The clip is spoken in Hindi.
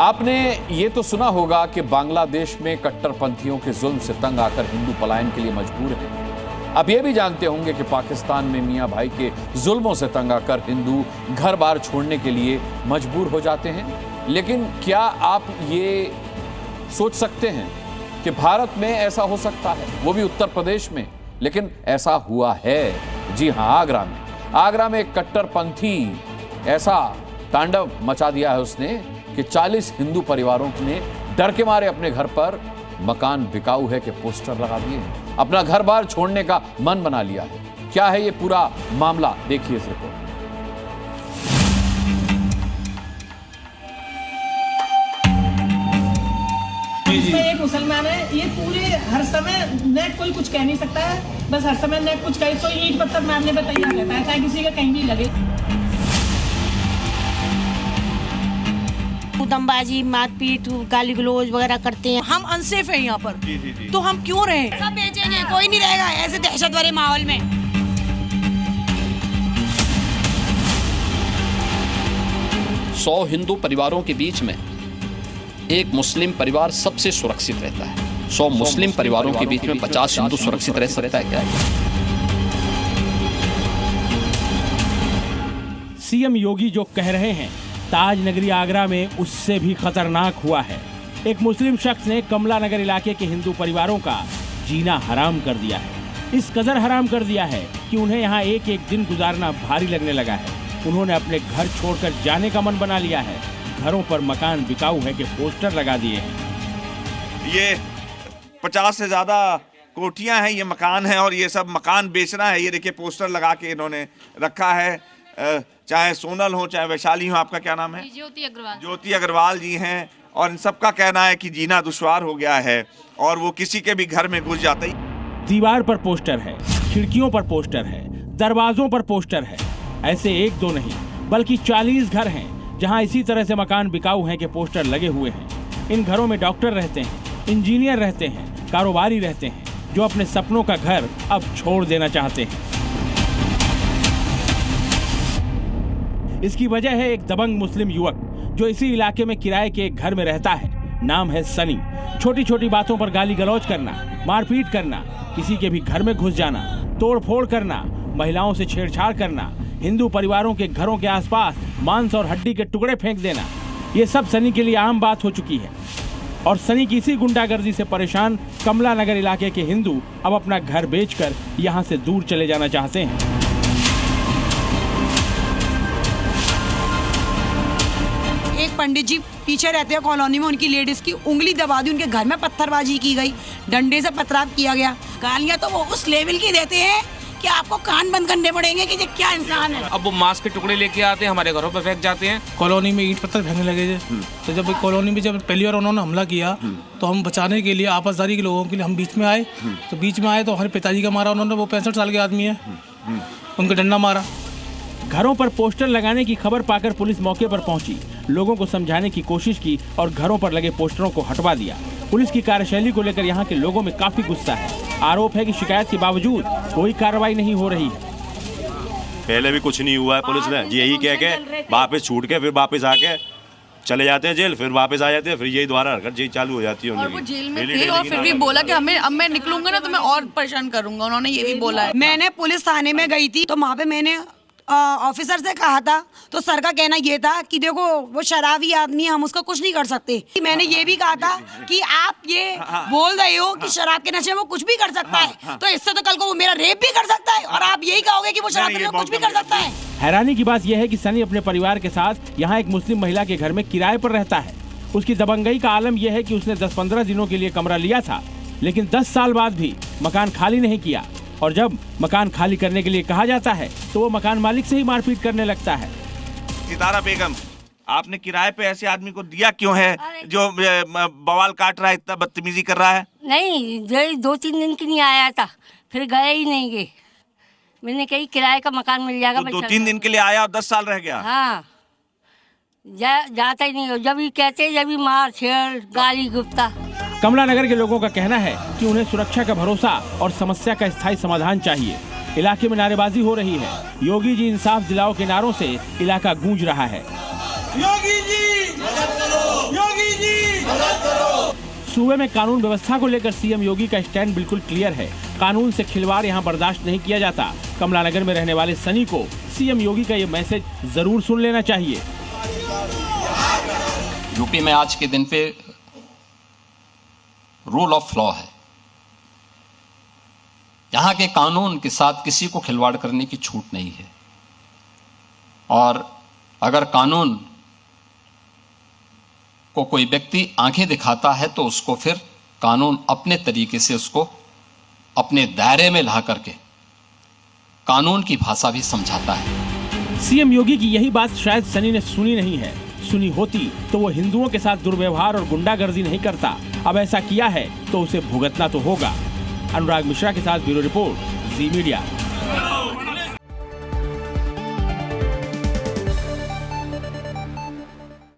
आपने ये तो सुना होगा कि बांग्लादेश में कट्टरपंथियों के जुल्म से तंग आकर हिंदू पलायन के लिए मजबूर हैं। आप ये भी जानते होंगे कि पाकिस्तान में मियां भाई के जुल्मों से तंग आकर हिंदू घर बार छोड़ने के लिए मजबूर हो जाते हैं। लेकिन क्या आप ये सोच सकते हैं कि भारत में ऐसा हो सकता है, वो भी उत्तर प्रदेश में? लेकिन ऐसा हुआ है। जी हाँ, आगरा में एक कट्टरपंथी ऐसा तांडव मचा दिया है उसने कि 40 हिंदू परिवारों ने डर के मारे अपने घर पर मकान बिकाऊ है के पोस्टर लगा दिए हैं, अपना घर बार छोड़ने का मन बना लिया है। क्या है ये पूरा मामला, देखिए इस रिपोर्ट। एक मुसलमान है, ये पूरे हर समय न कोई कुछ कह नहीं सकता है, बस हर समय न कुछ कहे तो ईंट पत्थर मारने पर तैयार रहता है, चाहे किसी का कहीं भी लगे। दमबाजी, मारपीट, गाली गलौज वगैरह करते हैं। हम अनसेफ हैं यहाँ पर। जी। तो हम क्यों रहे? सब बेचेंगे, कोई नहीं रहेगा ऐसे दहशत भरे माहौल में। 100 हिंदू परिवारों के बीच में एक मुस्लिम परिवार सबसे सुरक्षित रहता है। 100 मुस्लिम परिवारों के बीच में 50 हिंदू सुरक्षित रह सकता है क्या? सीएम योगी जो कह रहे हैं ताज नगरी आगरा में उससे भी खतरनाक हुआ है। एक मुस्लिम शख्स ने कमला नगर इलाके के हिंदू परिवारों का जीना हराम कर दिया है। इस कदर हराम कर दिया है कि उन्हें यहाँ एक एक दिन गुजारना भारी लगने लगा है। उन्होंने अपने घर छोड़कर जाने का मन बना लिया है। घरों पर मकान बिकाऊ है के पोस्टर लगा दिए हैं। ये 50 से ज्यादा कोठियां हैं, ये मकान है और ये सब मकान बेचना है। ये देखिए पोस्टर लगा के इन्होंने रखा है। चाहे सोनल हो चाहे वैशाली हो। आपका क्या नाम है? ज्योति अग्रवाल जी हैं। और इन सबका कहना है कि जीना दुश्वार हो गया है और वो किसी के भी घर में घुस जाते ही। दीवार पर पोस्टर है, खिड़कियों पर पोस्टर है, दरवाजों पर पोस्टर है। ऐसे एक दो नहीं बल्कि 40 घर हैं जहां इसी तरह से मकान बिकाऊ हैं के पोस्टर लगे हुए हैं। इन घरों में डॉक्टर रहते हैं, इंजीनियर रहते हैं, कारोबारी रहते हैं जो अपने सपनों का घर अब छोड़ देना चाहते हैं। इसकी वजह है एक दबंग मुस्लिम युवक जो इसी इलाके में किराए के एक घर में रहता है। नाम है सनी। छोटी छोटी बातों पर गाली गलौज करना, मारपीट करना, किसी के भी घर में घुस जाना, तोड़फोड़ करना, महिलाओं से छेड़छाड़ करना, हिंदू परिवारों के घरों के आसपास मांस और हड्डी के टुकड़े फेंक देना, ये सब सनी के लिए आम बात हो चुकी है। और सनी की इसी गुंडागर्दी से परेशान कमला नगर इलाके के हिंदू अब अपना घर बेचकर यहाँ से दूर चले जाना चाहते हैं। एक पंडित जी पीछे रहते हैं कॉलोनी में, उनकी लेडीज की उंगली दबा दी, उनके घर में पत्थरबाजी की गई, डंडे से पथराव किया गया। गालियां तो वो उस लेवल की देते हैं कि आपको कान बंद करने पड़ेंगे कि ये क्या इंसान है। अब वो मांस के टुकड़े लेके आते हैं, हमारे घरों पे फेंक जाते हैं। कॉलोनी में ईंट पत्थर फेंकने लगे थे। तो जब कॉलोनी में जब पहली बार उन्होंने हमला किया तो हम बचाने के लिए आपसदारी के लोगों के लिए हम बीच में आए। तो बीच में आए तो हमारे पिताजी का मारा उन्होंने, वो 65 साल के आदमी है, उनका डंडा मारा। घरों पर पोस्टर लगाने की खबर पाकर पुलिस मौके पर पहुंची, लोगों को समझाने की कोशिश की और घरों पर लगे पोस्टरों को हटवा दिया। पुलिस की कार्यशैली को लेकर यहाँ के लोगों में काफी गुस्सा है। आरोप है कि शिकायत के बावजूद कोई कार्रवाई नहीं हो रही है। पहले भी कुछ नहीं हुआ है, पुलिस ने यही कह के वापस छूट के फिर वापस आके चले जाते हैं जेल, फिर वापस आ जाते हैं, फिर यही दोबारा हरकत यही चालू हो जाती है। और वो जेल में थे और फिर भी बोला कि हमें अब मैं निकलूंगा ना तो मैं और परेशान करूंगा, उन्होंने ये भी बोला है। मैंने पुलिस थाने में गई थी तो वहाँ पे मैंने ऑफिसर से कहा था तो सर का कहना ये था कि देखो वो शराबी आदमी है, हम उसका कुछ नहीं कर सकते। मैंने ये भी कहा था कि आप ये बोल रहे हो कि शराब के नशे में वो कुछ भी कर सकता है, तो इससे तो कल को वो मेरा रेप भी कर सकता है और आप यही कहोगे कि वो शराब के नशे में कुछ भी कर सकता है। हैरानी की बात यह है कि सनी अपने परिवार के साथ यहाँ एक मुस्लिम महिला के घर में किराए पर रहता है। उसकी दबंगई का आलम यह है कि उसने 10-15 दिनों के लिए कमरा लिया था, लेकिन 10 साल बाद भी मकान खाली नहीं किया। और जब मकान खाली करने के लिए कहा जाता है तो वो मकान मालिक से ही मारपीट करने लगता है। सितारा बेगम, आपने किराए पे ऐसे आदमी को दिया क्यों है जो बवाल काट रहा है, इतना बदतमीजी कर रहा है? नहीं, 2-3 दिन के लिए आया था, फिर गए ही नहीं गए। मैंने कही किराए का मकान मिल जाएगा। तो 2-3 दिन के लिए आया और 10 साल रह गया। हाँ, जाता ही नहीं हो, जब भी कहते जब भी मार छेड़ गाली गुप्ता। कमला नगर के लोगों का कहना है कि उन्हें सुरक्षा का भरोसा और समस्या का स्थायी समाधान चाहिए। इलाके में नारेबाजी हो रही है। योगी जी इंसाफ दिलाओ के नारों से इलाका गूंज रहा है। योगी जी, योगी सूबे में कानून व्यवस्था को लेकर सीएम योगी का स्टैंड बिल्कुल क्लियर है। कानून से खिलवाड़ यहाँ बर्दाश्त नहीं किया जाता। कमलानगर में रहने वाले सनी को सीएम योगी का ये मैसेज जरूर सुन लेना चाहिए। यूपी में आज के दिन पे रूल ऑफ लॉ है। यहाँ के कानून के साथ किसी को खिलवाड़ करने की छूट नहीं है, और अगर कानून को कोई व्यक्ति आंखें दिखाता है तो उसको फिर कानून अपने तरीके से उसको अपने दायरे में ला करके कानून की भाषा भी समझाता है। सीएम योगी की यही बात शायद सनी ने सुनी नहीं है। सुनी होती तो वो हिंदुओं के साथ दुर्व्यवहार और गुंडागर्दी नहीं करता। अब ऐसा किया है तो उसे भुगतना तो होगा। अनुराग मिश्रा के साथ ब्यूरो रिपोर्ट, जी मीडिया।